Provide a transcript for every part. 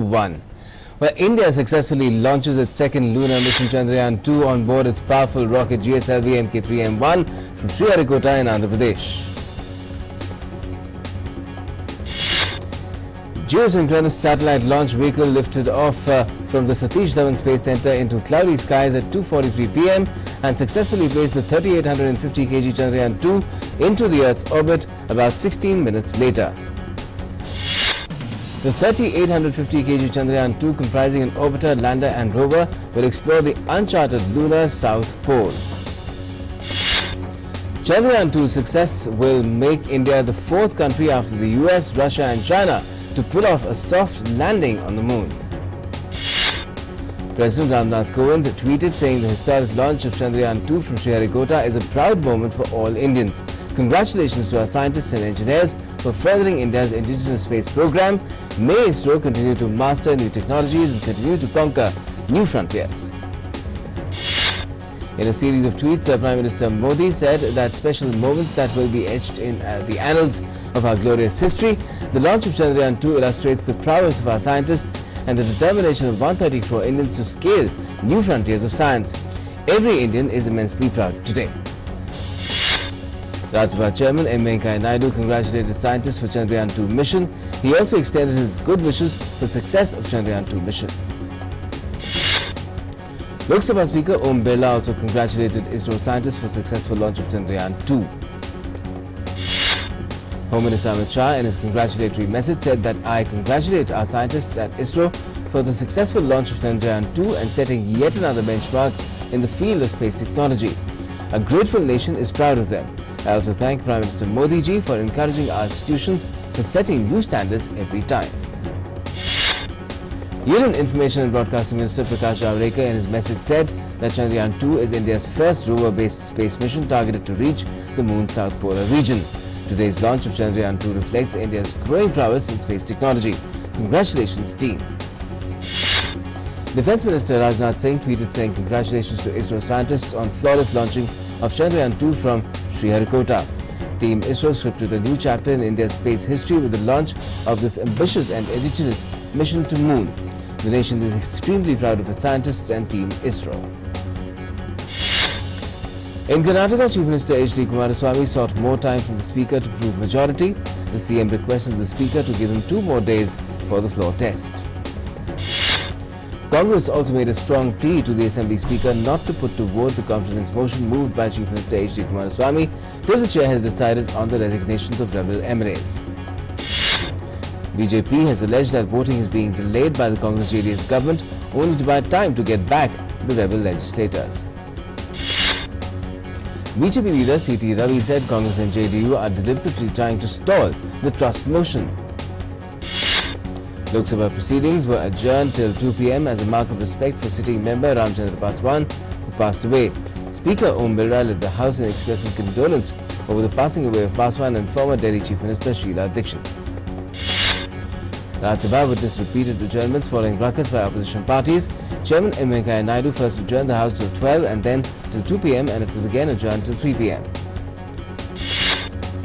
1. Well, India successfully launches its second lunar mission Chandrayaan-2 on board its powerful rocket GSLV Mk3M1 from Sriharikota in Andhra Pradesh. Geosynchronous satellite launch vehicle lifted off from the Satish Dhawan Space Center into cloudy skies at 2:43 p.m. and successfully placed the 3850 kg Chandrayaan-2 into the Earth's orbit about 16 minutes later. The 3850 kg Chandrayaan-2, comprising an orbiter, lander and rover, will explore the uncharted lunar South Pole. Chandrayaan-2's success will make India the fourth country after the US, Russia and China to pull off a soft landing on the moon. President Ramnath Kovind tweeted saying the historic launch of Chandrayaan-2 from Sriharikota is a proud moment for all Indians. Congratulations to our scientists and engineers for furthering India's indigenous space program. May ISRO continue to master new technologies and continue to conquer new frontiers. In a series of tweets, Prime Minister Modi said that special moments that will be etched in the annals of our glorious history. The launch of Chandrayaan-2 illustrates the prowess of our scientists and the determination of 130 crore Indians to scale new frontiers of science. Every Indian is immensely proud today. Rajya Sabha Chairman M. Venkaiah Naidu congratulated scientists for Chandrayaan-2 mission. He also extended his good wishes for success of Chandrayaan-2 mission. Lok Sabha Speaker Om Birla also congratulated ISRO scientists for successful launch of Chandrayaan-2. Home Minister Amit Shah in his congratulatory message said that I congratulate our scientists at ISRO for the successful launch of Chandrayaan-2 and setting yet another benchmark in the field of space technology. A grateful nation is proud of them. I also thank Prime Minister Modi ji for encouraging our institutions for setting new standards every time. Union Information and Broadcasting Minister Prakash Javadekar in his message said that Chandrayaan-2 is India's first rover-based space mission targeted to reach the moon's south polar region. Today's launch of Chandrayaan-2 reflects India's growing prowess in space technology. Congratulations, team. Defence Minister Rajnath Singh tweeted saying congratulations to ISRO scientists on flawless launching of Chandrayaan-2 from Sriharikota. Team ISRO scripted a new chapter in India's space history with the launch of this ambitious and indigenous mission to moon. The nation is extremely proud of its scientists and Team ISRO. In Karnataka, Chief Minister H.D. Kumaraswamy sought more time from the Speaker to prove majority. The CM requested the Speaker to give him 2 more days for the floor test. Congress also made a strong plea to the Assembly Speaker not to put to vote the confidence motion moved by Chief Minister H.D. Kumaraswamy till the chair has decided on the resignations of rebel MLAs. BJP has alleged that voting is being delayed by the Congress-JDS government only to buy time to get back the rebel legislators. BJP leader C.T. Ravi said Congress and JDU are deliberately trying to stall the trust motion. Lok Sabha proceedings were adjourned till 2 p.m. as a mark of respect for sitting member Ramchandra Paswan, who passed away. Speaker Om Birla led the House in expressing condolence over the passing away of Paswan and former Delhi Chief Minister Sheila Dikshit. Rajya Sabha witnessed repeated adjournments following ruckus by opposition parties. Chairman M. Venkaiah Naidu first adjourned the House till 12 and then till 2 p.m. and it was again adjourned till 3 p.m.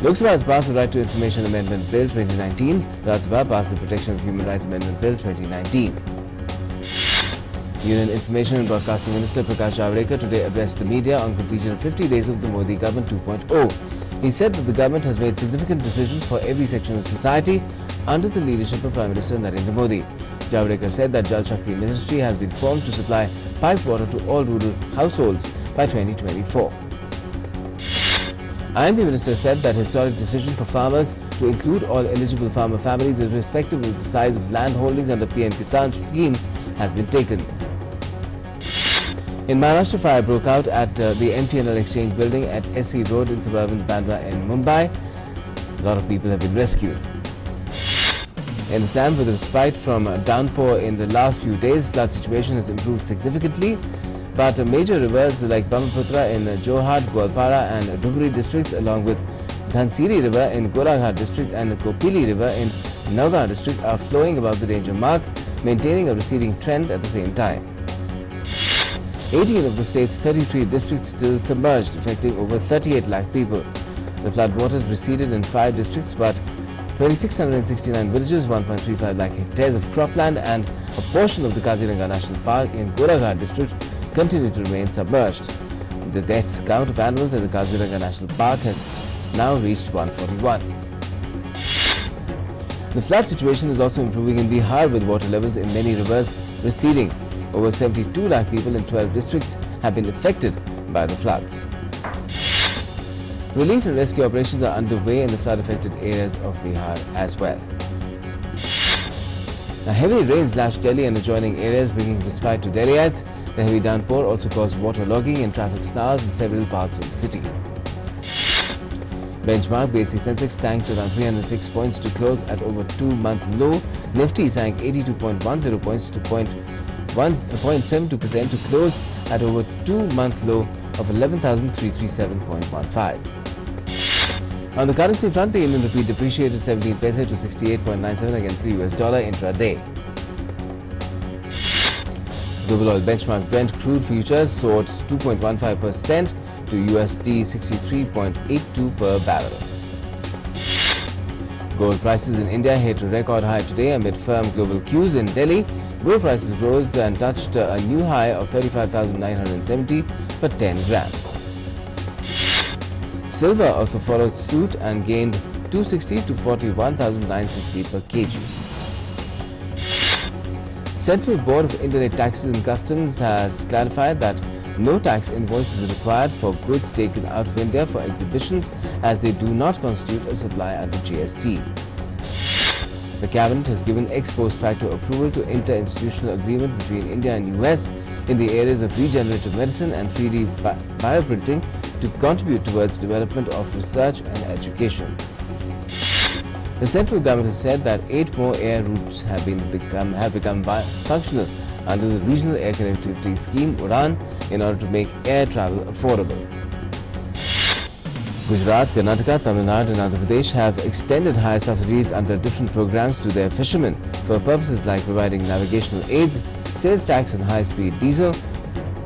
Lok Sabha has passed the Right to Information Amendment Bill 2019. Rajya Sabha passed the Protection of Human Rights Amendment Bill 2019. Union Information and Broadcasting Minister Prakash Javadekar today addressed the media on completion of 50 days of the Modi Government 2.0. He said that the government has made significant decisions for every section of society under the leadership of Prime Minister Narendra Modi. Javadekar said that Jal Shakti Ministry has been formed to supply piped water to all rural households by 2024. IMP Minister said that historic decision for farmers to include all eligible farmer families irrespective of the size of land holdings under PM Kisan scheme has been taken. In Maharashtra, fire broke out at the MTNL Exchange building at SC Road in suburban Bandra in Mumbai. A lot of people have been rescued. In Assam, with respite from downpour in the last few days, flood situation has improved significantly. But major rivers like Brahmaputra in Jorhat, Gwalpara and Dhubri districts, along with Dhansiri River in Golaghat district and Kopili River in Nagaon district are flowing above the danger mark, maintaining a receding trend at the same time. 18 of the state's 33 districts still submerged, affecting over 38 lakh people. The flood waters receded in 5 districts, but 2,669 villages, 1.35 lakh hectares of cropland and a portion of the Kaziranga National Park in Golaghat district continue to remain submerged. The death count of animals at the Kaziranga National Park has now reached 141. The flood situation is also improving in Bihar, with water levels in many rivers receding. Over 72 lakh people in 12 districts have been affected by the floods. Relief and rescue operations are underway in the flood-affected areas of Bihar as well. Now, heavy rains lashed Delhi and adjoining areas, bringing respite to Delhiites. The heavy downpour also caused waterlogging and traffic snarls in several parts of the city. Benchmark BSE Sensex tanked around 306 points to close at over 2-month low. Nifty sank 82.10 points to 0.72% to close at over 2-month low of 11,337.15. On the currency front, the Indian rupee depreciated 17 paise to 68.97 against the US dollar intraday. Global oil benchmark Brent crude futures soared 2.15% to USD 63.82 per barrel. Gold prices in India hit a record high today amid firm global cues. In Delhi, gold prices rose and touched a new high of 35,970 per 10 grams. Silver also followed suit and gained 260 to 41,960 per kg. Central Board of Indirect Taxes and Customs has clarified that no tax invoice is required for goods taken out of India for exhibitions, as they do not constitute a supply under GST. The Cabinet has given ex post facto approval to inter-institutional agreement between India and US in the areas of regenerative medicine and 3D bioprinting to contribute towards development of research and education. The central government has said that 8 more air routes have become functional under the Regional Air Connectivity Scheme (UDAN) in order to make air travel affordable. Gujarat, Karnataka, Tamil Nadu and Andhra Pradesh have extended higher subsidies under different programs to their fishermen for purposes like providing navigational aids, sales tax on high-speed diesel,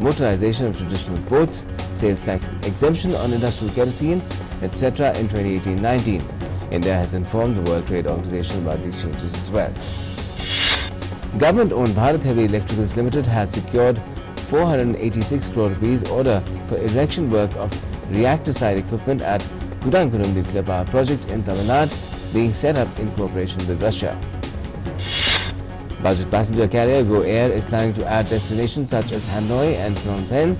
motorization of traditional boats, sales tax exemption on industrial kerosene, etc. in 2018-19. India has informed the World Trade Organization about these changes as well. Government-owned Bharat Heavy Electricals Limited has secured 486 crore rupees order for erection work of reactor site equipment at Kudankulam Nuclear Power Project in Tamil Nadu, being set up in cooperation with Russia. Budget passenger carrier Go Air is planning to add destinations such as Hanoi and Phnom Penh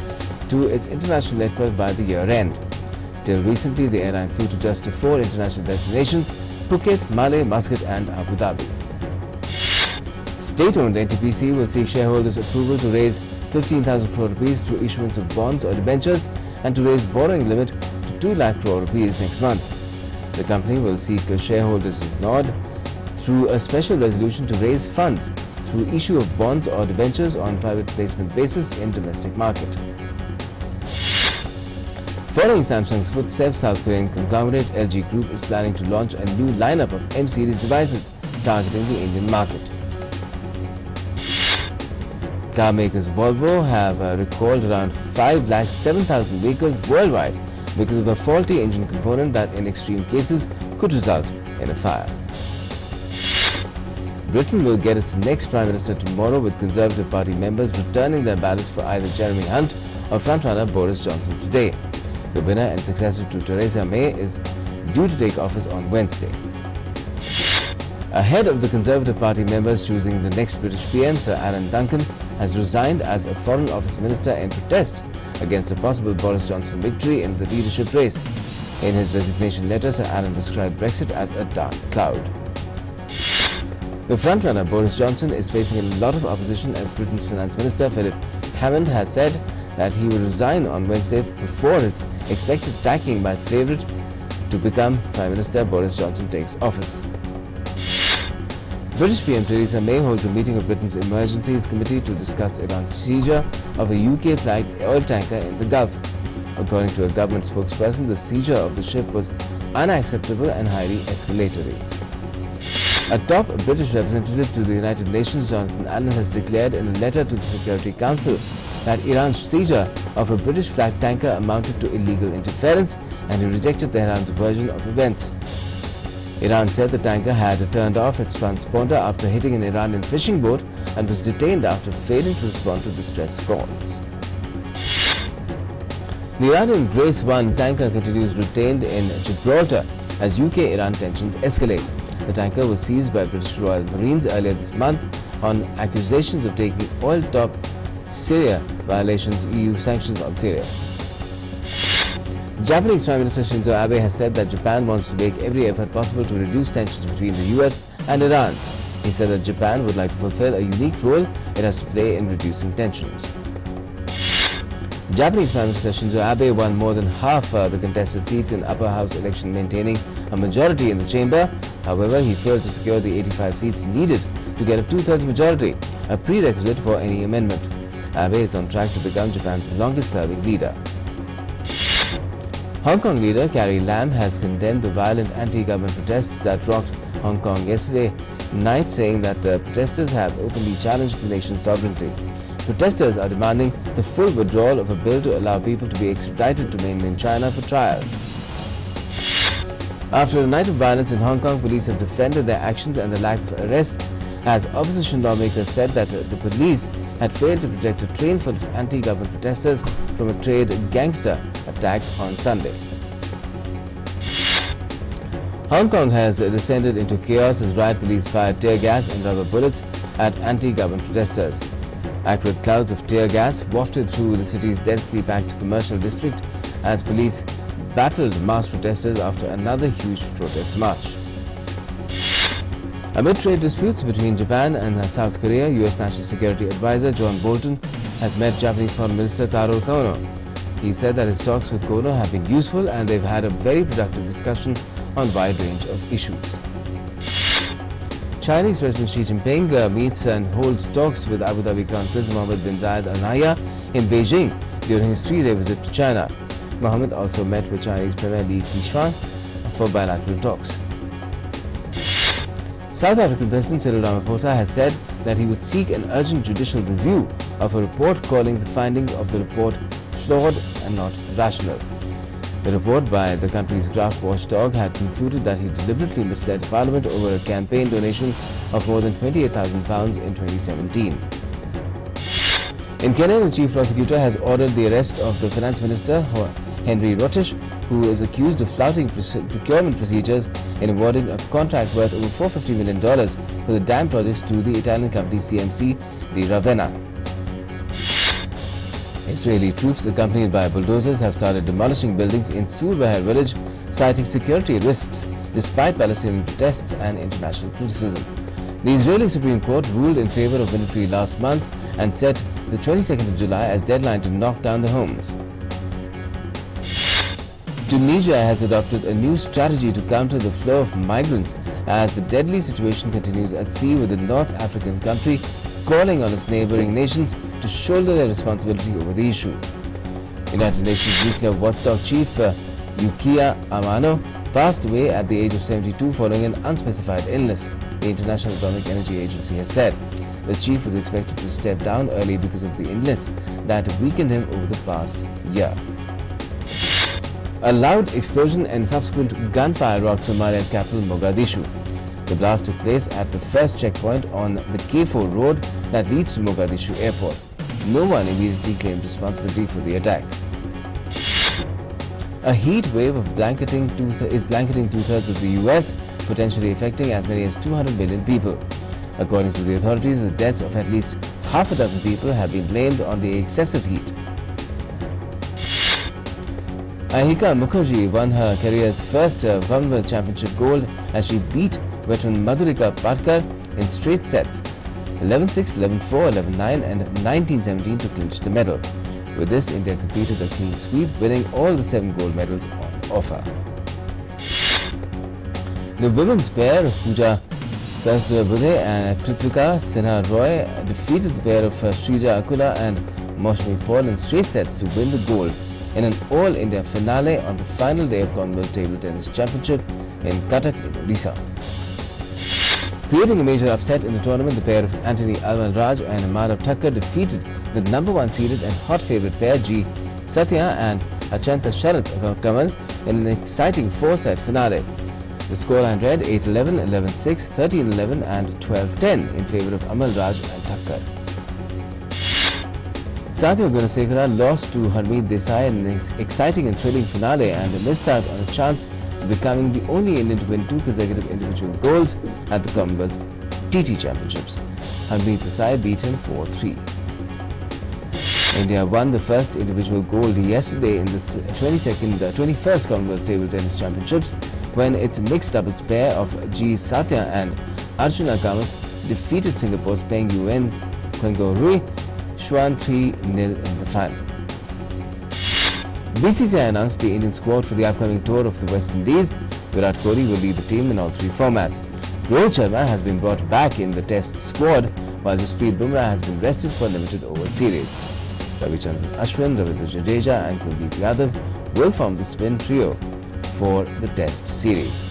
to its international network by the year end. Till recently, the airline flew to just 4 international destinations: Phuket, Malé, Muscat and Abu Dhabi. State-owned NTPC will seek shareholders' approval to raise 15,000 crore rupees through issuance of bonds or debentures and to raise borrowing limit to 2 lakh crore rupees next month. The company will seek a shareholders' nod through a special resolution to raise funds through issue of bonds or debentures on private placement basis in domestic market. Following Samsung's footsteps, South Korean conglomerate LG Group is planning to launch a new lineup of M-series devices targeting the Indian market. Car makers Volvo have recalled around 5,07,000 vehicles worldwide because of a faulty engine component that in extreme cases could result in a fire. Britain will get its next Prime Minister tomorrow, with Conservative Party members returning their ballots for either Jeremy Hunt or frontrunner Boris Johnson today. The winner and successor to Theresa May is due to take office on Wednesday. Ahead of the Conservative Party members choosing the next British PM, Sir Alan Duncan has resigned as a Foreign Office Minister in protest against a possible Boris Johnson victory in the leadership race. In his resignation letter, Sir Alan described Brexit as a dark cloud. The frontrunner Boris Johnson is facing a lot of opposition, as Britain's Finance Minister Philip Hammond has said that he will resign on Wednesday before his expected sacking by favourite to become Prime Minister Boris Johnson takes office. British PM Theresa May holds a meeting of Britain's Emergencies Committee to discuss Iran's seizure of a UK-flagged oil tanker in the Gulf. According to a government spokesperson, the seizure of the ship was unacceptable and highly escalatory. A top British representative to the United Nations, Jonathan Allen, has declared in a letter to the Security Council that Iran's seizure of a British-flagged tanker amounted to illegal interference, and he rejected Tehran's version of events. Iran said the tanker had turned off its transponder after hitting an Iranian fishing boat and was detained after failing to respond to distress calls. The Iranian Grace 1 tanker continues retained in Gibraltar as UK-Iran tensions escalate. The tanker was seized by British Royal Marines earlier this month on accusations of taking oil-top Syria violations EU sanctions on Syria. Japanese Prime Minister Shinzo Abe has said that Japan wants to make every effort possible to reduce tensions between the US and Iran. He said that Japan would like to fulfill a unique role it has to play in reducing tensions. Japanese Prime Minister Shinzo Abe won more than half the contested seats in upper house election, maintaining a majority in the chamber. However, he failed to secure the 85 seats needed to get a two-thirds majority, a prerequisite for any amendment. Abe is on track to become Japan's longest-serving leader. Hong Kong leader Carrie Lam has condemned the violent anti-government protests that rocked Hong Kong yesterday night, saying that the protesters have openly challenged the nation's sovereignty. Protesters are demanding the full withdrawal of a bill to allow people to be extradited to mainland China for trial. After a night of violence in Hong Kong, police have defended their actions and the lack of arrests, as opposition lawmakers said that the police had failed to protect a train full of anti-government protesters from a trade gangster attack on Sunday. Hong Kong has descended into chaos as riot police fired tear gas and rubber bullets at anti-government protesters. Acrid clouds of tear gas wafted through the city's densely packed commercial district as police battled mass protesters after another huge protest march. Amid trade disputes between Japan and South Korea, U.S. National Security Advisor John Bolton has met Japanese Foreign Minister Taro Kono. He said that his talks with Kono have been useful and they've had a very productive discussion on a wide range of issues. Chinese President Xi Jinping meets and holds talks with Abu Dhabi Crown Prince Mohammed bin Zayed Al Nahyan in Beijing during his 3-day visit to China. Mohammed also met with Chinese Premier Li Keqiang for bilateral talks. South African President Cyril Ramaphosa has said that he would seek an urgent judicial review of a report calling the findings of the report flawed and not rational. The report by the country's graft watchdog had concluded that he deliberately misled Parliament over a campaign donation of more than £28,000 in 2017. In Kenya, the chief prosecutor has ordered the arrest of the finance minister, Henry Rotich, who is accused of flouting procurement procedures in awarding a contract worth over $450 million for the dam projects to the Italian company CMC di Ravenna. Israeli troops accompanied by bulldozers have started demolishing buildings in Sur-Bahar village, citing security risks despite Palestinian protests and international criticism. The Israeli Supreme Court ruled in favor of military last month and set the 22nd of July as deadline to knock down the homes. Tunisia has adopted a new strategy to counter the flow of migrants as the deadly situation continues at sea, with the North African country calling on its neighboring nations to shoulder their responsibility over the issue. United Nations nuclear watchdog chief Yukiya Amano passed away at the age of 72 following an unspecified illness, the International Atomic Energy Agency has said. The chief was expected to step down early because of the illness that weakened him over the past year. A loud explosion and subsequent gunfire rocked Somalia's capital Mogadishu. The blast took place at the first checkpoint on the K4 road that leads to Mogadishu airport. No one immediately claimed responsibility for the attack. A heat wave is blanketing two-thirds of the US, potentially affecting as many as 200 million people. According to the authorities, the deaths of at least half a dozen people have been blamed on the excessive heat. Ahika Mukherjee won her career's first Commonwealth Championship gold as she beat veteran Madhurika Patkar in straight sets 11-6, 11-4, 11-9 and 19-17 to clinch the medal. With this, India completed a clean sweep, winning all the 7 gold medals on offer. The women's pair of Pooja Sahasrabudhe and Kritvika Sinha Roy defeated the pair of Shrija Akula and Maushami Paul in straight sets to win the gold in an all-India finale on the final day of Commonwealth Table Tennis Championship in Cuttack, Odisha. Creating a major upset in the tournament, the pair of Anthony Almal-Raj and Manav Thakkar defeated the number 1 seeded and hot favourite pair G. Satya and Achanta Sharat Kamal in an exciting 4-set finale. The scoreline read 8-11, 11-6, 13-11 and 12-10 in favour of Amal Raj and Thakkar. Sathya Gunasekara lost to Harmeet Desai in an exciting and thrilling finale and missed out on a chance of becoming the only Indian to win 2 consecutive individual golds at the Commonwealth TT Championships. Harmeet Desai beat him 4-3. India won the first individual gold yesterday in the 21st Commonwealth Table Tennis Championships when its mixed doubles pair of G. Satya and Archana Kamath defeated Singapore's Peng Yuen Quengo Rui Xuan 3-0 in the final. BCCI announced the Indian squad for the upcoming tour of the West Indies. Virat Kohli will lead the team in all 3 formats. Rohit Sharma has been brought back in the Test squad while Jasprit Bumrah has been rested for limited over series. Ravichandran Ashwin, Ravindra Jadeja and Kuldeep Yadav will form the spin trio for the Test series.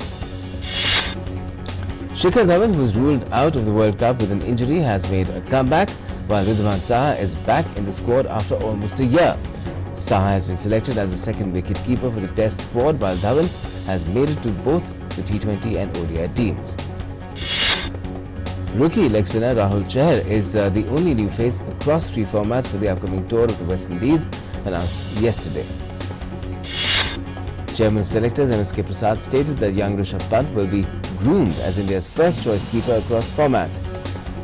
Shikhar Dhawan, who was ruled out of the World Cup with an injury, has made a comeback, while Ridhwan Saha is back in the squad after almost a year. Saha has been selected as the second wicket-keeper for the Test squad, while Dhawan has made it to both the T20 and ODI teams. Rookie leg spinner Rahul Chahar is the only new face across 3 formats for the upcoming tour of the West Indies, announced yesterday. Chairman of Selectors MSK Prasad stated that young Rishabh Pant will be groomed as India's first choice keeper across formats.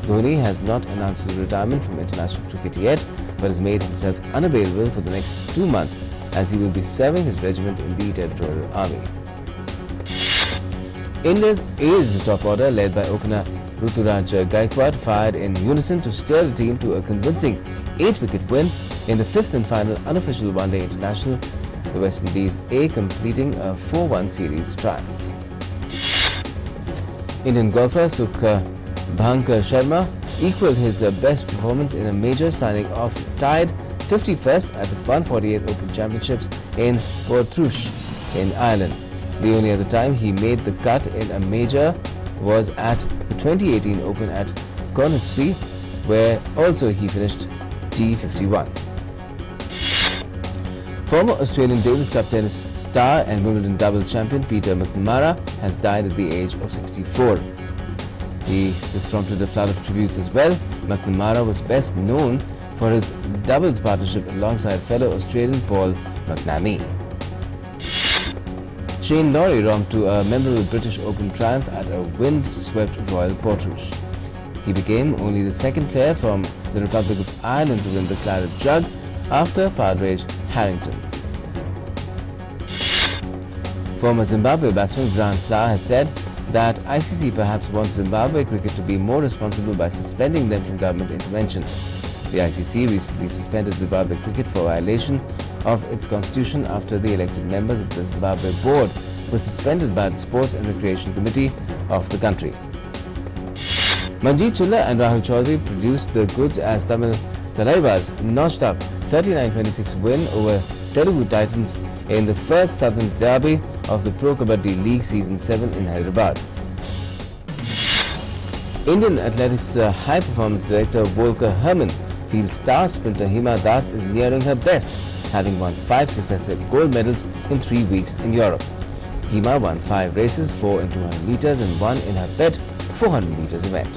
Dhoni has not announced his retirement from international cricket yet, but has made himself unavailable for the next 2 months as he will be serving his regiment in the Territorial Army. India's A's top order, led by opener Ruturaj Gaikwad, fired in unison to steer the team to a convincing 8-wicket win in the 5th and final unofficial one-day international, the West Indies A completing a 4-1 series triumph. Indian golfer Sukh Bhankar Sharma equalled his best performance in a major, signing off tied 51st at the 148th Open Championships in Portrush in Ireland. The only other time he made the cut in a major was at the 2018 Open at Connaught, where also he finished T51. Former Australian Davis Cup tennis star and Wimbledon doubles champion Peter McNamara has died at the age of 64. This prompted a flood of tributes as well. McNamara was best known for his doubles partnership alongside fellow Australian Paul McNamee. Shane Lowry romped to a memorable British Open triumph at a wind-swept Royal Portrush. He became only the second player from the Republic of Ireland to win the Claret Jug after Padraig Harrington. Former Zimbabwe batsman Grant Flower has said that ICC perhaps wants Zimbabwe cricket to be more responsible by suspending them from government intervention. The ICC recently suspended Zimbabwe cricket for violation of its constitution after the elected members of the Zimbabwe board were suspended by the Sports and Recreation Committee of the country. Manjeet Chullah and Rahul Chaudhary produced the goods as Tamil Thalaivas notched up 39-26 win over Telugu Titans in the first Southern Derby of the Pro Kabaddi League Season 7 in Hyderabad. Indian Athletics High Performance Director Volker Hermann feels star sprinter Hima Das is nearing her best, having won 5 successive gold medals in 3 weeks in Europe. Hima won 5 races, 4 in 200 meters and 1 in her pet 400 meters event.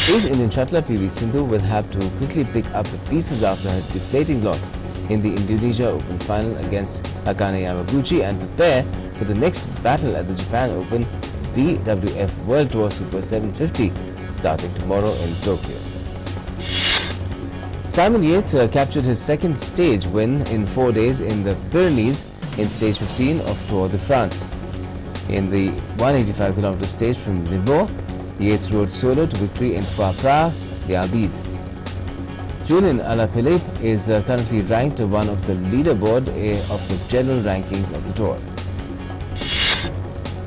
Ace Indian shuttler PV Sindhu will have to quickly pick up the pieces after her deflating loss in the Indonesia Open final against Akane Yamaguchi and prepare for the next battle at the Japan Open BWF World Tour Super 750 starting tomorrow in Tokyo. Simon Yates captured his second stage win in 4 days in the Pyrenees in stage 15 of Tour de France. In the 185km stage from Limoux, Yates rode solo to victory in Foix-Pras d'Albes. Julian Alaphilippe is currently ranked one of the leaderboard of the general rankings of the tour.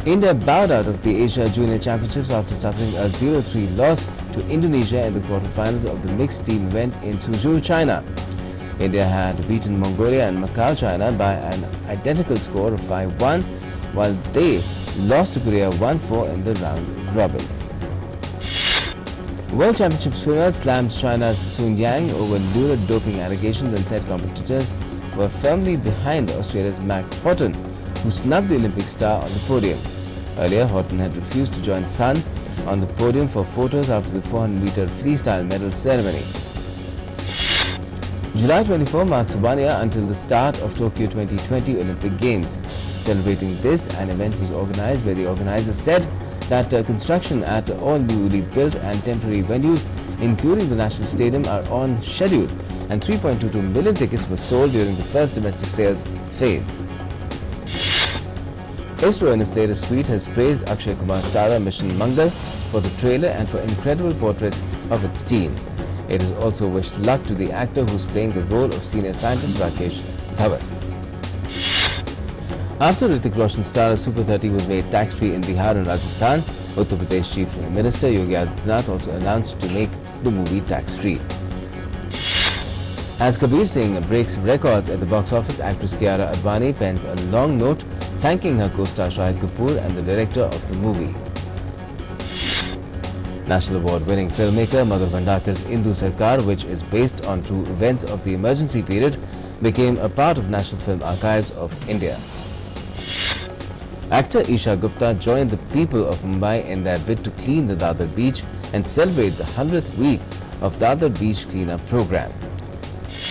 India bowed out of the Asia Junior Championships after suffering a 0-3 loss to Indonesia in the quarterfinals of the mixed team event in Suzhou, China. India had beaten Mongolia and Macau, China by an identical score of 5-1, while they lost to Korea 1-4 in the round robin. World Championship swimmers slammed China's Sun Yang over lurid doping allegations and said competitors were firmly behind Australia's Mac Horton, who snubbed the Olympic star on the podium. Earlier, Horton had refused to join Sun on the podium for photos after the 400-meter freestyle medal ceremony. July 24 marks 1 year until the start of Tokyo 2020 Olympic Games. Celebrating this, an event was organized where the organizers said that construction at all newly built and temporary venues, including the National Stadium, are on schedule, and 3.22 million tickets were sold during the first domestic sales phase. ISRO in its latest tweet has praised Akshay Kumar's Tara mission Mangal for the trailer and for incredible portraits of its team. It has also wished luck to the actor who's playing the role of senior scientist Rakesh Dhawan. After Hrithik Roshan's Tara Super 30 was made tax-free in Bihar and Rajasthan, Uttar Pradesh Chief Minister Yogi Adityanath also announced to make the movie tax-free. As Kabir Singh breaks records at the box office, actress Kiara Advani pens a long note thanking her co-star Shahid Kapoor and the director of the movie. National Award-winning filmmaker Madhur Bhandakar's Indu Sarkar, which is based on true events of the emergency period, became a part of National Film Archives of India. Actor Isha Gupta joined the people of Mumbai in their bid to clean the Dadar beach and celebrate the 100th week of Dadar Beach Cleanup Program.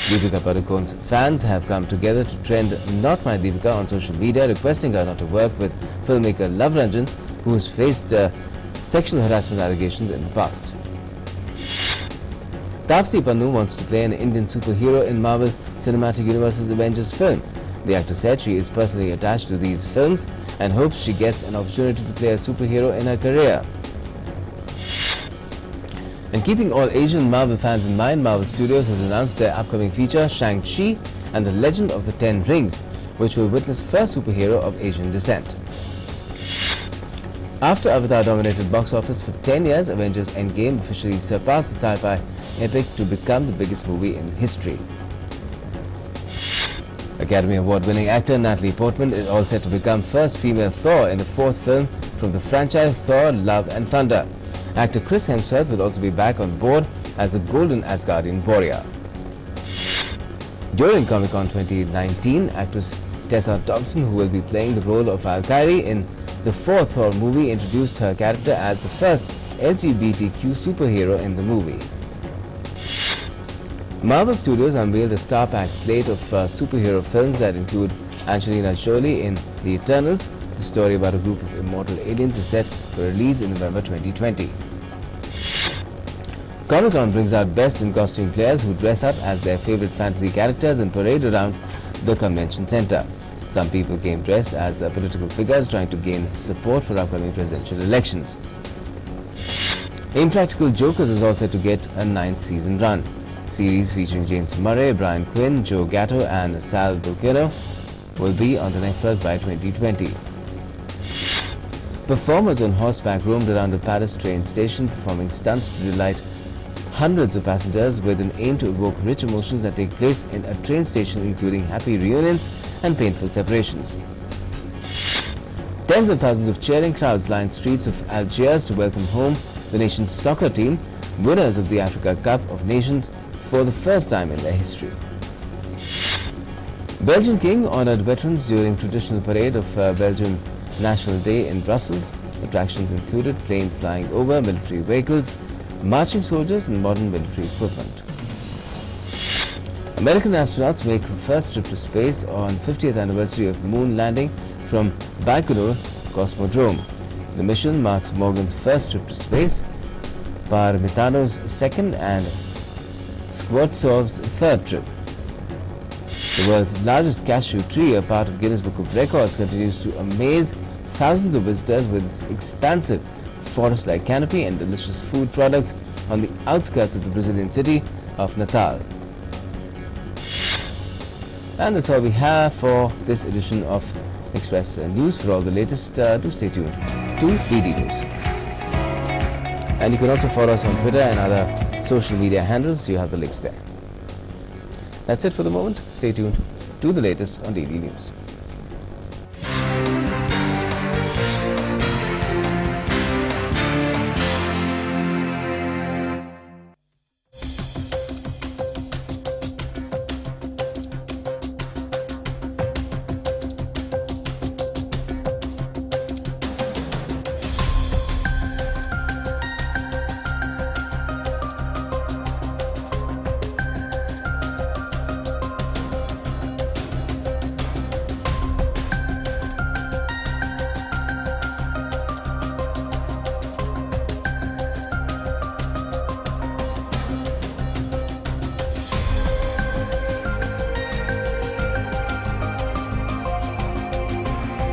Deepika Padukone's fans have come together to trend Not My Deepika on social media, requesting her not to work with filmmaker Love Ranjan, who has faced sexual harassment allegations in the past. Taapsee Pannu wants to play an Indian superhero in Marvel Cinematic Universe's Avengers film. The actor said she is personally attached to these films and hopes she gets an opportunity to play a superhero in her career. And keeping all Asian Marvel fans in mind, Marvel Studios has announced their upcoming feature, Shang-Chi and the Legend of the Ten Rings, which will witness first superhero of Asian descent. After Avatar dominated box office for 10 years, Avengers Endgame officially surpassed the sci-fi epic to become the biggest movie in history. Academy Award-winning actor Natalie Portman is all set to become first female Thor in the fourth film from the franchise Thor: Love and Thunder. Actor Chris Hemsworth will also be back on board as a golden Asgardian warrior. During Comic-Con 2019, actress Tessa Thompson, who will be playing the role of Valkyrie in the fourth Thor movie, introduced her character as the first LGBTQ superhero in the movie. Marvel Studios unveiled a star-packed slate of superhero films that include Angelina Jolie in The Eternals. The story about a group of immortal aliens is set for release in November 2020. Comic-Con brings out best-in-costume players who dress up as their favorite fantasy characters and parade around the convention center. Some people came dressed as political figures trying to gain support for upcoming presidential elections. Impractical Jokers is all set to get a 9th season run. Series featuring James Murray, Brian Quinn, Joe Gatto and Sal Vulcano will be on the network by 2020. Performers on horseback roamed around a Paris train station performing stunts to delight hundreds of passengers with an aim to evoke rich emotions that take place in a train station, including happy reunions and painful separations. Tens of thousands of cheering crowds lined streets of Algiers to welcome home the nation's soccer team, winners of the Africa Cup of Nations for the first time in their history. Belgian King honored veterans during traditional parade of Belgian National Day in Brussels. Attractions included planes flying over, military vehicles, marching soldiers and modern military equipment. American astronauts make the first trip to space on 50th anniversary of moon landing from Baikonur Cosmodrome. The mission marks Morgan's first trip to space, Parmitano's second and Skvortsov's third trip. The world's largest cashew tree, a part of Guinness Book of Records, continues to amaze thousands of visitors with its expansive forest-like canopy and delicious food products on the outskirts of the Brazilian city of Natal. And that's all we have for this edition of Express News. For all the latest, do stay tuned to DD News. And you can also follow us on Twitter and other social media handles. You have the links there. That's it for the moment. Stay tuned to the latest on DD News.